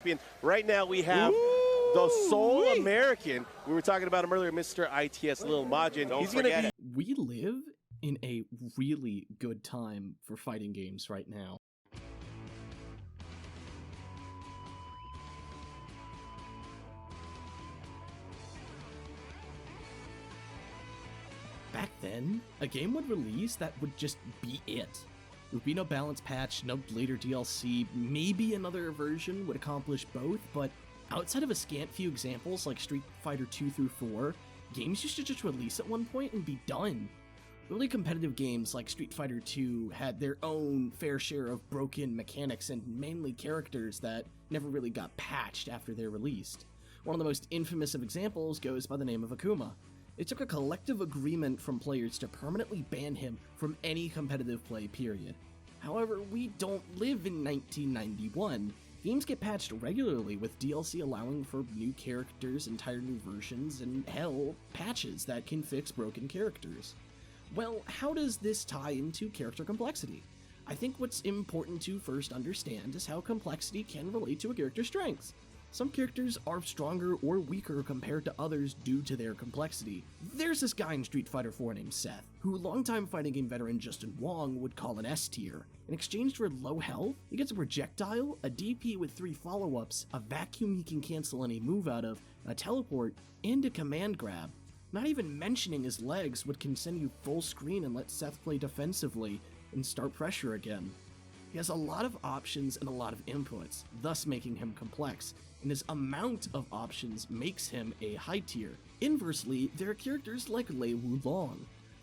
champion. Right now we have the sole American. We were talking about him earlier, Mr. ITS Lil Majin. He's going to be... We live in a really good time for fighting games right now. Back then, a game would release that would just be it. There would be no balance patch, no later DLC, maybe another version would accomplish both, but outside of a scant few examples like Street Fighter 2 through 4, games used to just release at one point and be done. Early competitive games like Street Fighter 2 had their own fair share of broken mechanics and mainly characters that never really got patched after they're released. One of the most infamous of examples goes by the name of Akuma. It took a collective agreement from players to permanently ban him from any competitive play, period. However, we don't live in 1991. Games get patched regularly, with DLC allowing for new characters, entire new versions, and hell, patches that can fix broken characters. Well, how does this tie into character complexity? I think what's important to first understand is how complexity can relate to a character's strengths. Some characters are stronger or weaker compared to others due to their complexity. There's this guy in Street Fighter 4 named Seth, who longtime fighting game veteran Justin Wong would call an S tier. In exchange for low health, he gets a projectile, a DP with 3 follow-ups, a vacuum he can cancel any move out of, a teleport, and a command grab. Not even mentioning his legs, which can send you full screen and let Seth play defensively and start pressure again. He has a lot of options and a lot of inputs, thus making him complex, and his amount of options makes him a high tier. Inversely, there are characters like Lei Wulong.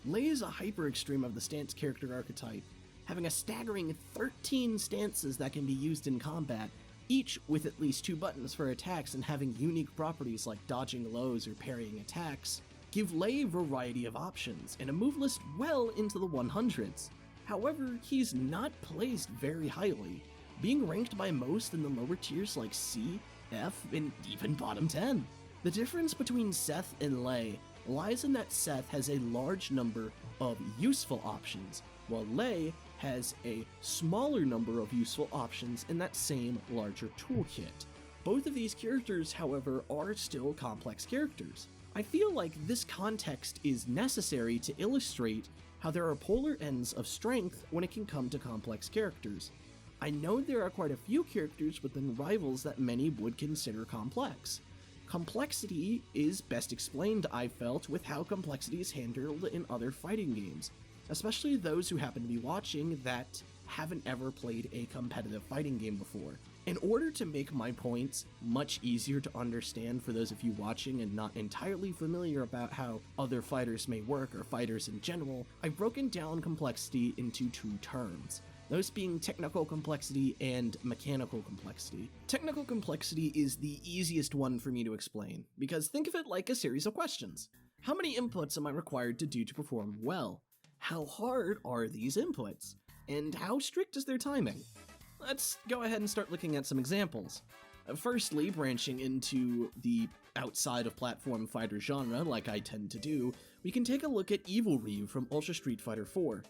Lei is a hyper extreme of the stance character archetype, having a staggering 13 stances that can be used in combat, each with at least 2 buttons for attacks and having unique properties like dodging lows or parrying attacks, give Lei a variety of options, and a move list well into the 100s. However, he's not placed very highly, being ranked by most in the lower tiers like C, F, and even bottom 10. The difference between Seth and Lei lies in that Seth has a large number of useful options, while Lei has a smaller number of useful options in that same larger toolkit. Both of these characters, however, are still complex characters. I feel like this context is necessary to illustrate how there are polar ends of strength when it can come to complex characters. I know there are quite a few characters within Rivals that many would consider complex. Complexity is best explained, I felt, with how complexity is handled in other fighting games, especially those who happen to be watching that haven't ever played a competitive fighting game before. In order to make my points much easier to understand for those of you watching and not entirely familiar about how other fighters may work or fighters in general, I've broken down complexity into 2 terms. Those being technical complexity and mechanical complexity. Technical complexity is the easiest one for me to explain, because think of it like a series of questions. How many inputs am I required to do to perform well? How hard are these inputs? And how strict is their timing? Let's go ahead and start looking at some examples. Firstly, branching into the outside of platform fighter genre, like I tend to do, we can take a look at Evil Ryu from Ultra Street Fighter 4.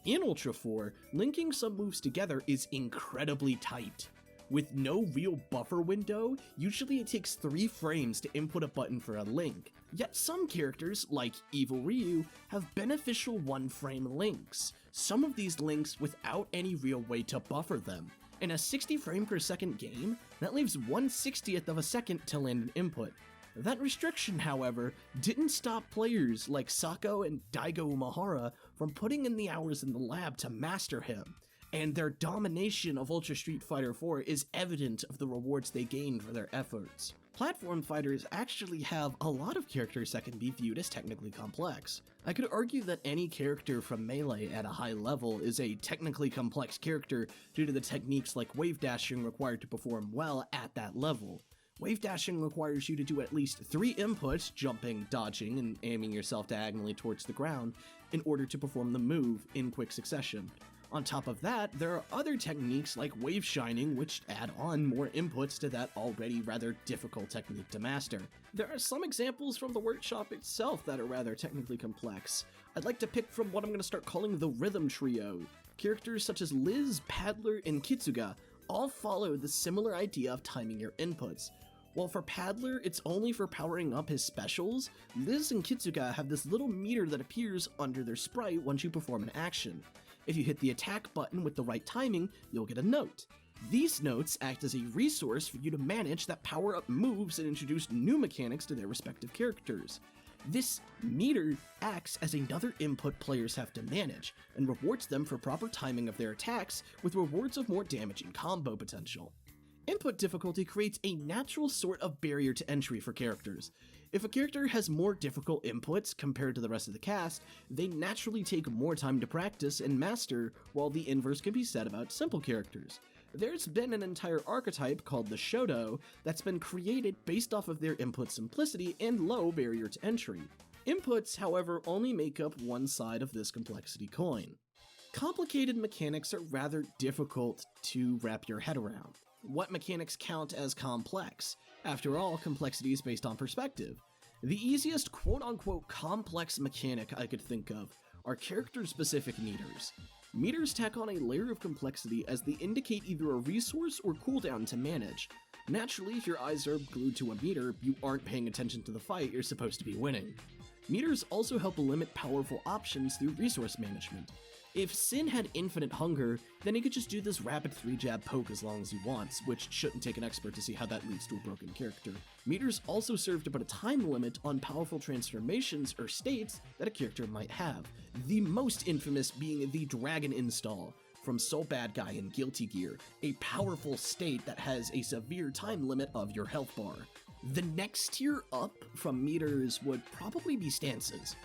In Ultra 4, linking some moves together is incredibly tight. With no real buffer window, usually it takes 3 frames to input a button for a link. Yet some characters, like Evil Ryu, have beneficial 1-frame links, some of these links without any real way to buffer them. In a 60 frame per second game, that leaves 1/60th of a second to land an input. That restriction, however, didn't stop players like Sako and Daigo Umehara from putting in the hours in the lab to master him, and their domination of Ultra Street Fighter 4 is evident of the rewards they gained for their efforts. Platform fighters actually have a lot of characters that can be viewed as technically complex. I could argue that any character from Melee at a high level is a technically complex character due to the techniques like wave dashing required to perform well at that level. Wave dashing requires you to do at least 3 inputs, jumping, dodging, and aiming yourself diagonally towards the ground, in order to perform the move in quick succession. On top of that, there are other techniques like wave shining which add on more inputs to that already rather difficult technique to master. There are some examples from the workshop itself that are rather technically complex. I'd like to pick from what I'm going to start calling the Rhythm Trio. Characters such as Liz, Paddler, and Kitsuga all follow the similar idea of timing your inputs. While for Paddler, it's only for powering up his specials, Liz and Kitsuga have this little meter that appears under their sprite once you perform an action. If you hit the attack button with the right timing, you'll get a note. These notes act as a resource for you to manage that power-up moves and introduce new mechanics to their respective characters. This meter acts as another input players have to manage, and rewards them for proper timing of their attacks with rewards of more damage and combo potential. Input difficulty creates a natural sort of barrier to entry for characters. If a character has more difficult inputs compared to the rest of the cast, they naturally take more time to practice and master, while the inverse can be said about simple characters. There's been an entire archetype called the Shoto that's been created based off of their input simplicity and low barrier to entry. Inputs, however, only make up one side of this complexity coin. Complicated mechanics are rather difficult to wrap your head around. What mechanics count as complex? After all, complexity is based on perspective. The easiest quote-unquote complex mechanic I could think of are character-specific meters. Meters tack on a layer of complexity as they indicate either a resource or cooldown to manage. Naturally, if your eyes are glued to a meter, you aren't paying attention to the fight you're supposed to be winning. Meters also help limit powerful options through resource management. If Sin had infinite hunger, then he could just do this rapid 3-jab poke as long as he wants, which shouldn't take an expert to see how that leads to a broken character. Meters also serve to put a time limit on powerful transformations or states that a character might have, the most infamous being the Dragon Install from Soul Bad Guy in Guilty Gear, a powerful state that has a severe time limit of your health bar. The next tier up from meters would probably be stances.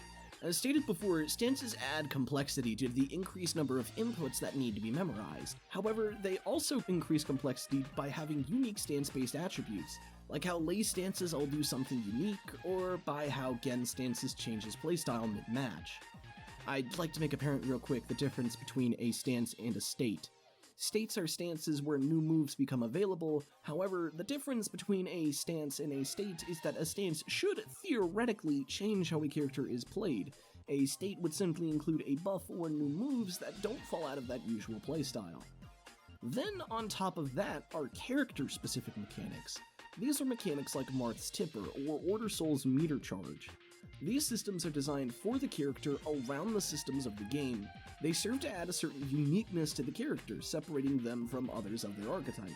As stated before, stances add complexity due to the increased number of inputs that need to be memorized. However, they also increase complexity by having unique stance-based attributes, like how Lei stances all do something unique, or by how Gen stances change his playstyle mid-match. I'd like to make apparent real quick the difference between a stance and a state. States are stances where new moves become available, however, the difference between a stance and a state is that a stance should theoretically change how a character is played. A state would simply include a buff or new moves that don't fall out of that usual playstyle. Then, on top of that, are character-specific mechanics. These are mechanics like Marth's Tipper or Order Soul's Meter Charge. These systems are designed for the character around the systems of the game. They serve to add a certain uniqueness to the character, separating them from others of their archetype.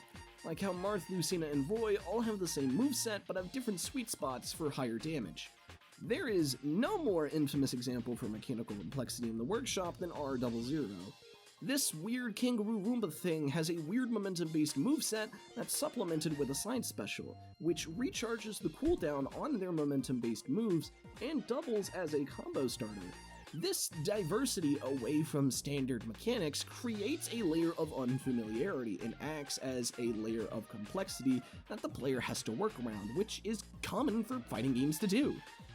Like how Marth, Lucina, and Roy all have the same moveset but have different sweet spots for higher damage. There is no more infamous example for mechanical complexity in the workshop than R00. This weird kangaroo Roomba thing has a weird momentum-based moveset that's supplemented with a side special, which recharges the cooldown on their momentum-based moves and doubles as a combo starter. This diversity away from standard mechanics creates a layer of unfamiliarity and acts as a layer of complexity that the player has to work around, which is common for fighting games to do.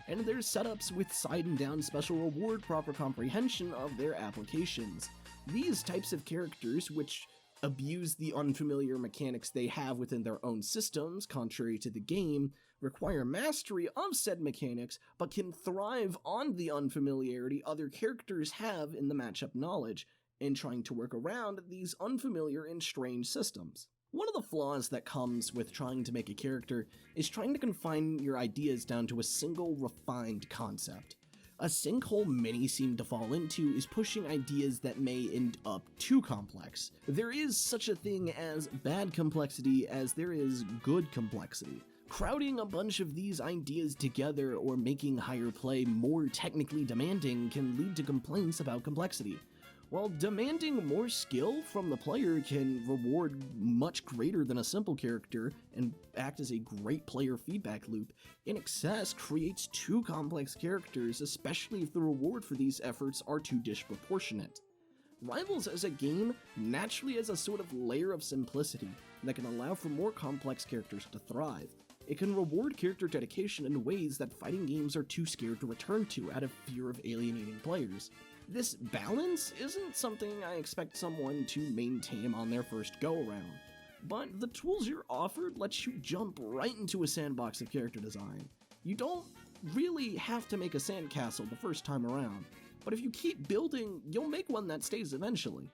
And there's setups with side and down special reward proper comprehension of their applications. These types of characters, which abuse the unfamiliar mechanics they have within their own systems, contrary to the game, require mastery of said mechanics, but can thrive on the unfamiliarity other characters have in the matchup knowledge, and trying to work around these unfamiliar and strange systems. One of the flaws that comes with trying to make a character is trying to confine your ideas down to a single refined concept. A sinkhole many seem to fall into is pushing ideas that may end up too complex. There is such a thing as bad complexity as there is good complexity. Crowding a bunch of these ideas together or making higher play more technically demanding can lead to complaints about complexity. While demanding more skill from the player can reward much greater than a simple character and act as a great player feedback loop, in excess creates too complex characters, especially if the reward for these efforts are too disproportionate. Rivals as a game naturally has a sort of layer of simplicity that can allow for more complex characters to thrive. It can reward character dedication in ways that fighting games are too scared to return to out of fear of alienating players. This balance isn't something I expect someone to maintain on their first go-around, but the tools you're offered let you jump right into a sandbox of character design. You don't really have to make a sandcastle the first time around, but if you keep building, you'll make one that stays eventually.